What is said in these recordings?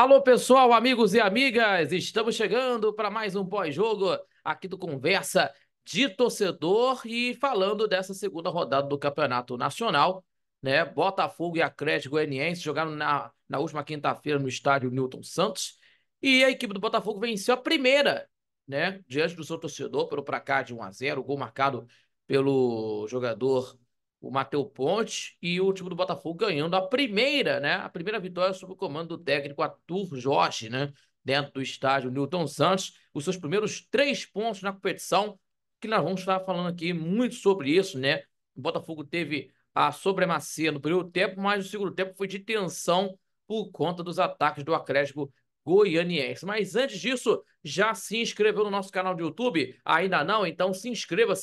Alô, pessoal, amigos e amigas, estamos chegando para mais um pós-jogo aqui do Conversa de Torcedor e falando dessa segunda rodada do Campeonato Nacional, né? Botafogo e Atlético Goianiense jogaram na última quinta-feira no estádio Newton Santos e a equipe do Botafogo venceu a primeira, né? Diante do seu torcedor pelo placar de 1-0, gol marcado pelo jogador o Matheus Ponte e o time do Botafogo ganhando a primeira, né? A primeira vitória sob o comando do técnico Arthur Jorge, né? Dentro do estádio Newton Santos, os seus primeiros 3 pontos na competição, que nós vamos estar falando aqui muito sobre isso, né? O Botafogo teve a supremacia no primeiro tempo, mas o segundo tempo foi de tensão por conta dos ataques do Atlético Goianiense. Mas antes disso, já se inscreveu no nosso canal do YouTube? Ainda não? Então se inscreva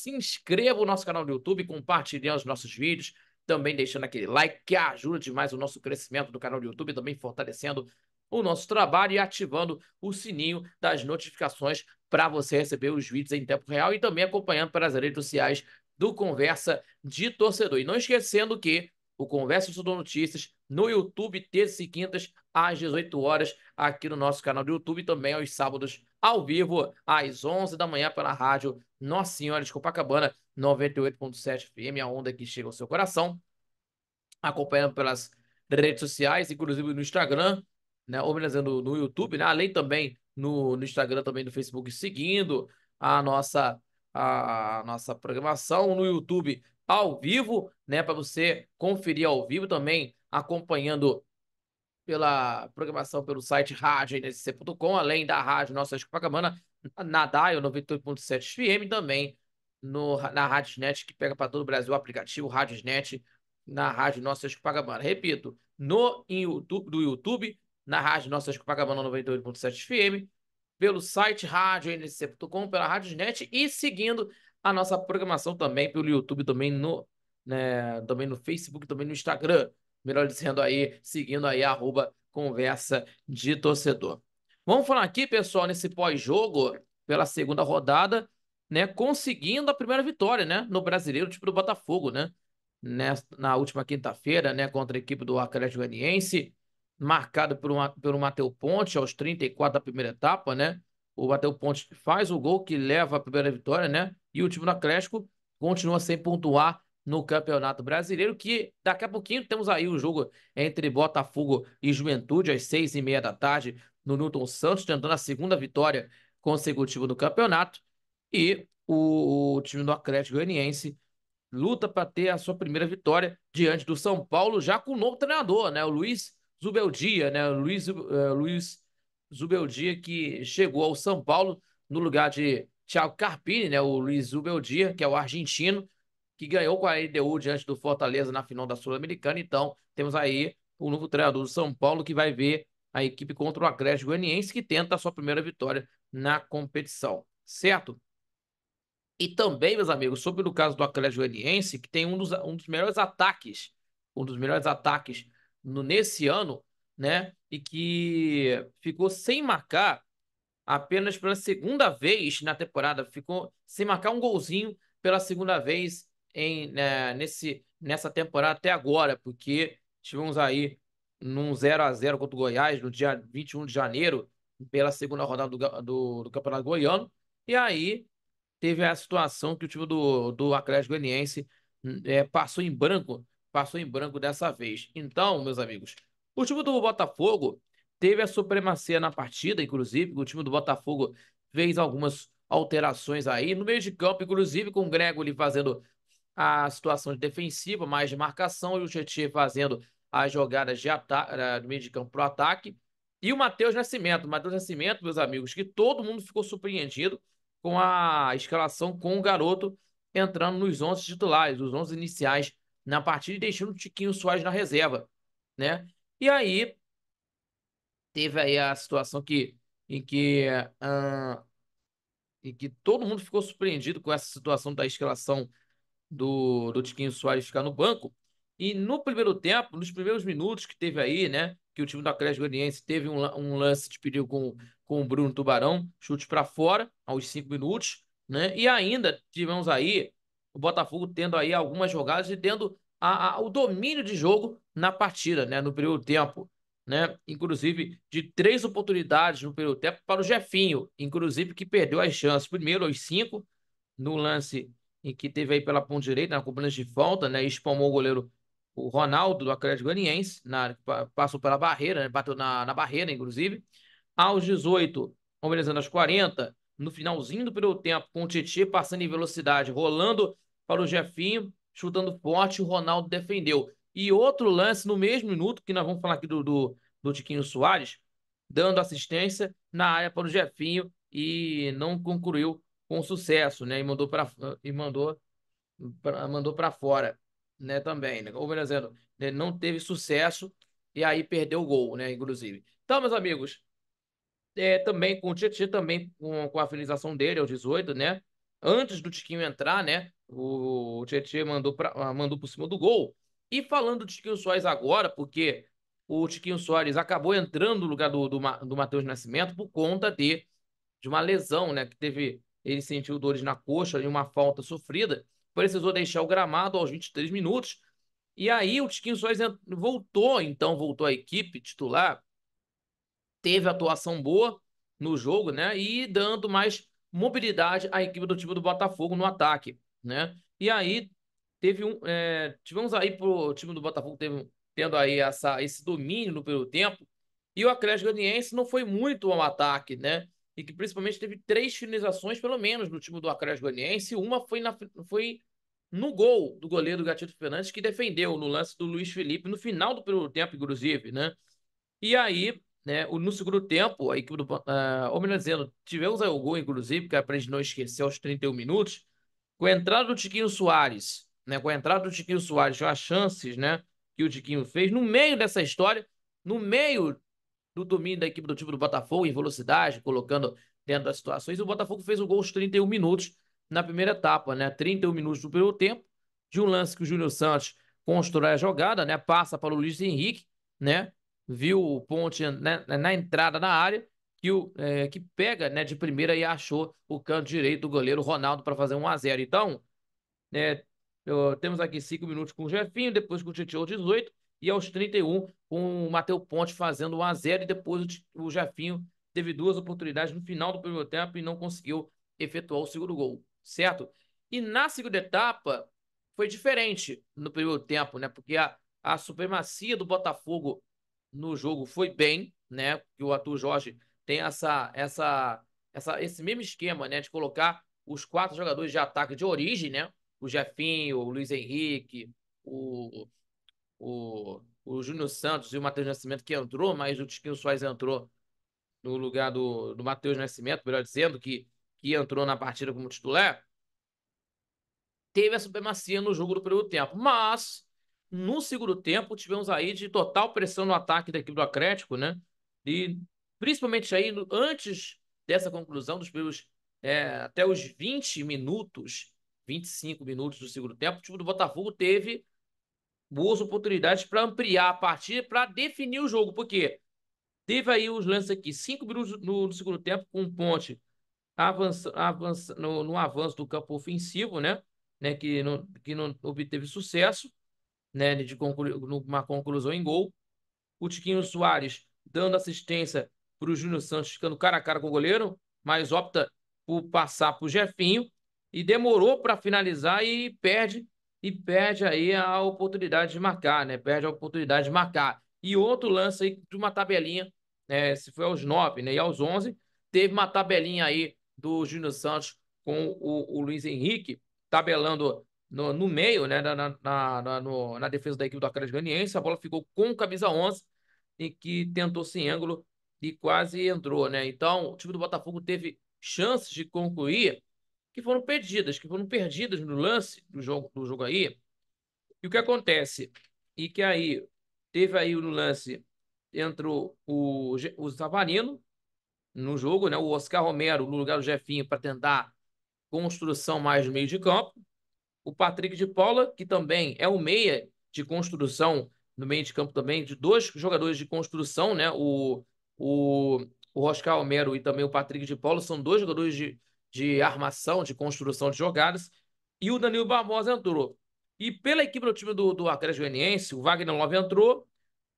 no nosso canal do YouTube, compartilhando os nossos vídeos, também deixando aquele like que ajuda demais o nosso crescimento do canal do YouTube, também fortalecendo o nosso trabalho e ativando o sininho das notificações para você receber os vídeos em tempo real e também acompanhando pelas redes sociais do Conversa de Torcedor. E não esquecendo que o Conversa de Torcedor Notícias no YouTube, terças e quintas, às 18 horas, aqui no nosso canal do YouTube, também aos sábados, ao vivo, às 11 da manhã, pela rádio Nossa Senhora de Copacabana, 98.7 FM, a onda que chega ao seu coração, acompanhando pelas redes sociais, inclusive no Instagram, né, ou melhor dizendo, no YouTube, né, além também no Instagram, também no Facebook, seguindo a nossa programação no YouTube ao vivo, né, para você conferir ao vivo também, acompanhando pela programação pelo site radioNSC.com, além da rádio Nossa Copacabana, na Dial 98.7 FM, também na Radiosnet, que pega para todo o Brasil o aplicativo Radiosnet, na rádio Nossa Copacabana. Repito, do YouTube, na rádio Nossa Copacabana 98.7 FM, pelo site radioNSC.com, pela Radiosnet e seguindo a nossa programação também pelo YouTube, também também no Facebook, também no Instagram, melhor dizendo aí, seguindo aí, Conversa de Torcedor. Vamos falar aqui, pessoal, nesse pós-jogo, pela segunda rodada, né, conseguindo a primeira vitória, né, no Brasileiro, tipo do Botafogo, né, na última quinta-feira, né, contra a equipe do Atlético Goianiense, marcado pelo Matheus Ponte, aos 34 da primeira etapa, né, o Matheus Ponte faz o gol que leva a primeira vitória, né, e o time do Atlético continua sem pontuar no Campeonato Brasileiro, que daqui a pouquinho temos aí o jogo entre Botafogo e Juventude, às 6h30 da tarde, no Newton Santos, tentando a segunda vitória consecutiva do campeonato. E o time do Atlético Goianiense luta para ter a sua primeira vitória diante do São Paulo, já com o novo treinador, né? O Luiz Zubeldia, né? Luiz Zubeldia, que chegou ao São Paulo no lugar de Thiago Carpini, né? O Luiz Zubeldia, que é o argentino, que ganhou com a LDU diante do Fortaleza na final da Sul-Americana. Então, temos aí o novo treinador do São Paulo que vai ver a equipe contra o Atlético Goianiense, que tenta a sua primeira vitória na competição, certo? E também, meus amigos, sobre o caso do Atlético Goianiense, que tem um dos melhores ataques nesse ano, né? E que ficou sem marcar apenas pela segunda vez na temporada, ficou sem marcar um golzinho pela segunda vez nessa temporada até agora, porque tivemos aí num 0-0 contra o Goiás no dia 21 de janeiro, pela segunda rodada do Campeonato Goiano, e aí teve a situação que o time do Atlético Goianiense passou em branco dessa vez. Então, meus amigos, o time do Botafogo teve a supremacia na partida, inclusive, o time do Botafogo fez algumas alterações aí, no meio de campo, inclusive, com o Gregoli fazendo a situação de defensiva, mais de marcação, e o Tietchan fazendo as jogadas do meio de campo para o ataque, e o Matheus Nascimento, meus amigos, que todo mundo ficou surpreendido com a escalação com o garoto entrando nos 11 titulares, os 11 iniciais na partida e deixando o Tiquinho Soares na reserva, né? E aí teve aí a situação em que, ah, em que todo mundo ficou surpreendido com essa situação da escalação do Tiquinho Soares ficar no banco. E no primeiro tempo, nos primeiros minutos que teve aí, né? Que o time do Atlético Goianiense teve um lance de perigo com o Bruno Tubarão, chute para fora, aos 5 minutos, né? E ainda tivemos aí o Botafogo tendo aí algumas jogadas e tendo o domínio de jogo na partida, né? No primeiro tempo. né? Inclusive de 3 oportunidades no primeiro tempo para o Jefinho, inclusive que perdeu as chances. Primeiro, aos 5, no lance em que teve aí pela ponta direita, na cobrança de falta, né? E espalmou o goleiro, o Ronaldo, do Atlético Goianiense, passou pela barreira, né? Bateu na barreira, inclusive. Aos 18, mobilizando aos 40, no finalzinho do primeiro tempo, com o Tietchan passando em velocidade, rolando para o Jefinho, chutando forte, o Ronaldo defendeu. E outro lance no mesmo minuto, que nós vamos falar aqui do Tiquinho Soares, dando assistência na área para o Jefinho e não concluiu com sucesso, né? E mandou para fora, né? Também, né? Ou melhor dizendo, né, não teve sucesso e aí perdeu o gol, né? Inclusive. Então, meus amigos, também com o Tietchan, também com a finalização dele aos 18, né? Antes do Tiquinho entrar, né? O Tietchan mandou por cima do gol. E falando do Tiquinho Soares agora, porque o Tiquinho Soares acabou entrando no lugar do Matheus Nascimento por conta de uma lesão, né? Que teve. Ele sentiu dores na coxa e uma falta sofrida. Precisou deixar o gramado aos 23 minutos. E aí o Tiquinho Soares voltou à equipe titular, teve atuação boa no jogo, né? E dando mais mobilidade à equipe do time do Botafogo no ataque, né? E aí tivemos aí pro time do Botafogo tendo aí esse domínio no primeiro tempo. E o Atlético Goianiense não foi muito ao ataque, né? E que principalmente teve 3 finalizações, pelo menos, no time do Atlético Goianiense. Uma foi no gol do goleiro Gatito Fernandes, que defendeu no lance do Luiz Felipe no final do primeiro tempo, inclusive, né? E aí, né, no segundo tempo, a equipe ou melhor dizendo, tivemos aí o gol, inclusive, que é pra gente não esquecer, aos 31 minutos, com a entrada do Tiquinho Soares, né, com a entrada do Tiquinho Soares, as chances, né, que o Tiquinho fez, no meio dessa história, no meio do domínio da equipe do time do Botafogo em velocidade, colocando dentro das situações, o Botafogo fez o gol aos 31 minutos na primeira etapa, né, 31 minutos do primeiro tempo, de um lance que o Júnior Santos constrói a jogada, né, passa para o Luiz Henrique, né, viu o Ponte na entrada na área, que pega, né, de primeira e achou o canto direito do goleiro Ronaldo para fazer 1-0. Então, né, temos aqui 5 minutos com o Jefinho, depois com o Tietchan aos 18 e aos 31 com o Matheus Ponte fazendo 1-0 e depois o Jefinho teve 2 oportunidades no final do primeiro tempo e não conseguiu efetuar o segundo gol, certo? E na segunda etapa foi diferente no primeiro tempo, né? Porque a supremacia do Botafogo no jogo foi bem, né? Que o Arthur Jorge tem esse mesmo esquema, né? De colocar os 4 jogadores de ataque de origem, né? O Jefinho, o Luiz Henrique, o, o Júnior Santos e o Matheus Nascimento que entrou, mas o Tiquinho Soares entrou no lugar do Matheus Nascimento, melhor dizendo, que entrou na partida como titular, teve a supremacia no jogo do primeiro tempo. Mas, no segundo tempo, tivemos aí de total pressão no ataque da equipe do Atlético, né? E principalmente aí, antes dessa conclusão dos primeiros, até os 20 minutos, 25 minutos do segundo tempo, o time do Botafogo teve boas oportunidades para ampliar a partida, para definir o jogo, porque teve aí os lances aqui, 5 minutos no segundo tempo, com o Ponte no avanço do campo ofensivo, né, que não obteve sucesso, né, de concluir uma conclusão em gol. O Tiquinho Soares dando assistência para o Júnior Santos, ficando cara a cara com o goleiro, mas opta por passar para o Jefinho e demorou para finalizar e perde aí a oportunidade de marcar, né? Perde a oportunidade de marcar. E outro lance aí de uma tabelinha, né? Se foi aos 9, né? E aos 11, teve uma tabelinha aí do Júnior Santos com o Luiz Henrique, tabelando no meio, né? Na defesa da equipe do Atlético Goianiense. A bola ficou com camisa 11 e que tentou sem ângulo e quase entrou, né? Então, o time do Botafogo teve chances de concluir que foram perdidas no lance do jogo aí. E o que acontece? E que aí teve aí no lance entrou o Savarino no jogo, né? O Oscar Romero no lugar do Jefinho para tentar construção mais no meio de campo. O Patrick de Paula, que também é o meia de construção no meio de campo também, de 2 jogadores de construção, né? O Oscar Romero e também o Patrick de Paula são 2 jogadores de armação, de construção de jogadas. E o Danilo Barbosa entrou. E pela equipe do time do Atlético Goianiense, o Wagner Love entrou,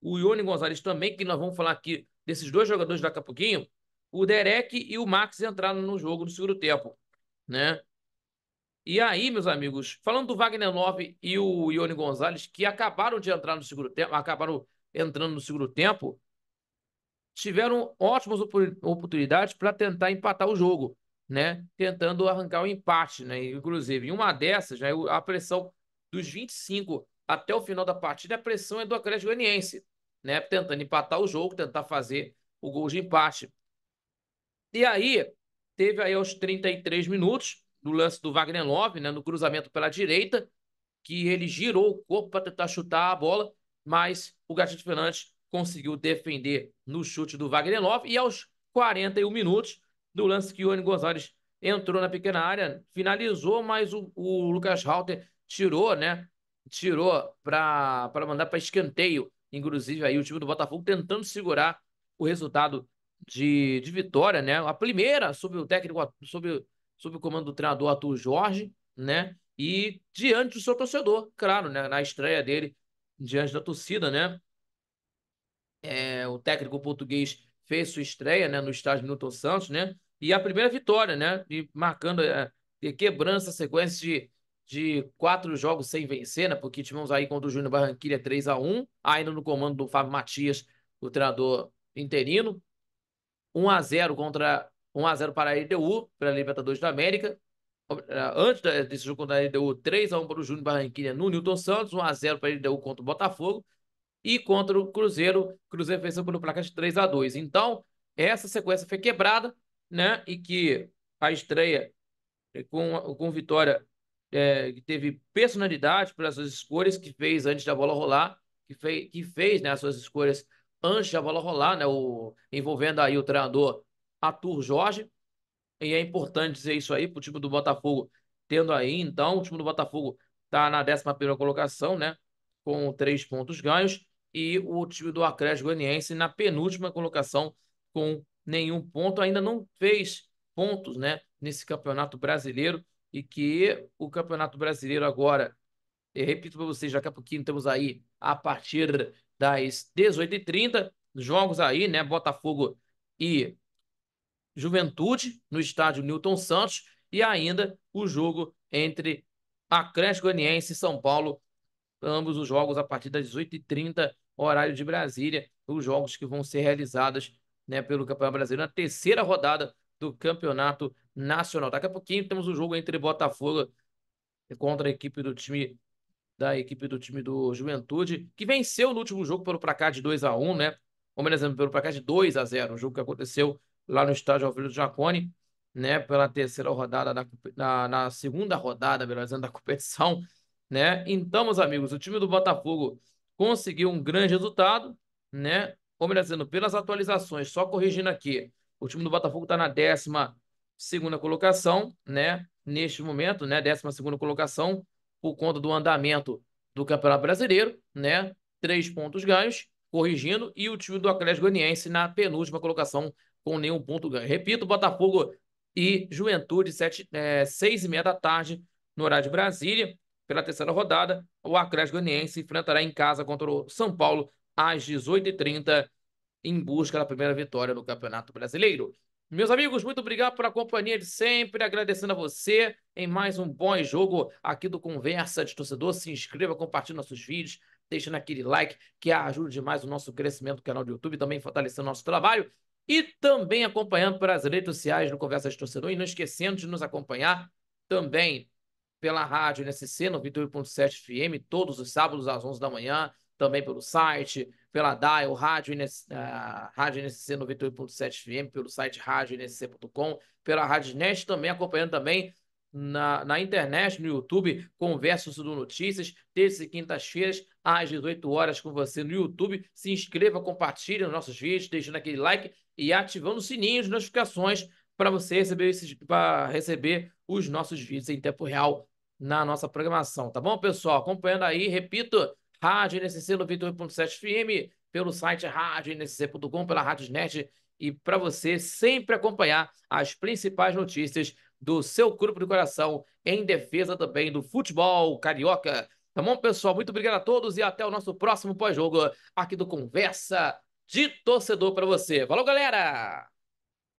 o Ione Gonzalez também, que nós vamos falar aqui desses dois jogadores daqui a pouquinho, o Derek e o Max entraram no jogo no segundo tempo, né? E aí, meus amigos, falando do Wagner Love e o Ione Gonzalez, que acabaram de entrar no segundo tempo, acabaram entrando no segundo tempo, tiveram ótimas oportunidades para tentar empatar o jogo, né? Tentando arrancar o empate, né? Inclusive, em uma dessas, né, a pressão dos 25 até o final da partida, a pressão é do Atlético Goianiense, né? Tentando empatar o jogo, tentar fazer o gol de empate. E aí, teve aí aos 33 minutos, do lance do Wagner Love, né? No cruzamento pela direita, que ele girou o corpo para tentar chutar a bola, mas o Gatito Fernandes conseguiu defender no chute do Wagner Love. E aos 41 minutos do lance que o Ione Gonzalez entrou na pequena área, finalizou, mas o Lucas Halter tirou, né? Tirou para mandar para escanteio. Inclusive, aí o time do Botafogo tentando segurar o resultado de vitória, né? A primeira sob o técnico, sob o comando do treinador Arthur Jorge, né? E diante do seu torcedor, claro, né? Na estreia dele, diante da torcida, né? O técnico português fez sua estreia, né? No estádio Newton Santos, né? E a primeira vitória, né? E marcando, quebrando essa sequência de 4 jogos sem vencer, né? Porque tivemos aí contra o Júnior Barranquilla 3-1, ainda no comando do Fábio Matias, o treinador interino. 1-0 contra 1-0 para a LDU, pela Libertadores da América. Antes desse jogo contra a LDU, 3-1 para o Júnior Barranquilla no Newton Santos, 1-0 para a LDU contra o Botafogo. E contra o Cruzeiro venceu pelo placar de 3-2. Então, essa sequência foi quebrada, né? E que a estreia com vitória, que teve personalidade pelas suas escolhas que fez antes da bola rolar, que fez, né, as suas escolhas antes da bola rolar, né, envolvendo aí o treinador Arthur Jorge. E é importante dizer isso aí para o time do Botafogo, tendo aí, então, o time do Botafogo está na 11ª colocação, né? Com 3 pontos ganhos, e o time do Atlético Goianiense na penúltima colocação, com nenhum ponto, ainda não fez pontos, né? Nesse Campeonato Brasileiro, e que o Campeonato Brasileiro agora, eu repito para vocês, daqui a pouquinho temos aí, a partir das 18h30, jogos aí, né? Botafogo e Juventude, no estádio Newton Santos, e ainda o jogo entre Atlético Goianiense e São Paulo, ambos os jogos a partir das 18h30, horário de Brasília, os jogos que vão ser realizados, né, pelo Campeonato Brasileiro na terceira rodada do Campeonato Nacional. Daqui a pouquinho temos o jogo entre Botafogo contra a equipe do time do Juventude, que venceu no último jogo pelo placar de 2-1, né? Ou melhor, pelo placar de 2-0, um jogo que aconteceu lá no estádio Alfredo Jaconi, né? Pela terceira rodada, na segunda rodada, melhor dizendo, da competição, né? Então, meus amigos, o time do Botafogo conseguiu um grande resultado, né? Ou melhor dizendo, pelas atualizações, só corrigindo aqui, o time do Botafogo está na 12ª colocação, né? Neste momento, né? 12ª colocação, por conta do andamento do Campeonato Brasileiro, né? 3 pontos ganhos, corrigindo, e o time do Atlético Goianiense na penúltima colocação com nenhum ponto ganho. Repito, Botafogo e Juventude, 6h30 da tarde, no horário de Brasília, pela terceira rodada. O Atlético Goianiense enfrentará em casa contra o São Paulo às 18h30, em busca da primeira vitória no Campeonato Brasileiro. Meus amigos, muito obrigado pela companhia de sempre, agradecendo a você em mais um bom jogo aqui do Conversa de Torcedor. Se inscreva, compartilhe nossos vídeos, deixando aquele like que ajuda demais o nosso crescimento do canal do YouTube, também fortalecendo nosso trabalho, e também acompanhando pelas redes sociais do Conversa de Torcedor, e não esquecendo de nos acompanhar também pela rádio NSC 98.7 FM, todos os sábados às 11 da manhã, também pelo site, pela Dial, Rádio NSC 98.7 FM, pelo site radioNSC.com, pela Rádio Net, também acompanhando também na internet, no YouTube, Conversas do Notícias, terças e quintas-feiras, às 18 horas, com você no YouTube. Se inscreva, compartilhe os nossos vídeos, deixando aquele like e ativando o sininho de notificações para você receber os nossos vídeos em tempo real na nossa programação, tá bom, pessoal? Acompanhando aí, repito, Rádio NSC 98.7 FM, pelo site radioNSC.com, pela Rádiosnet, e para você sempre acompanhar as principais notícias do seu grupo de coração, em defesa também do futebol carioca. Tá bom, pessoal? Muito obrigado a todos e até o nosso próximo pós-jogo aqui do Conversa de Torcedor para você. Falou, galera!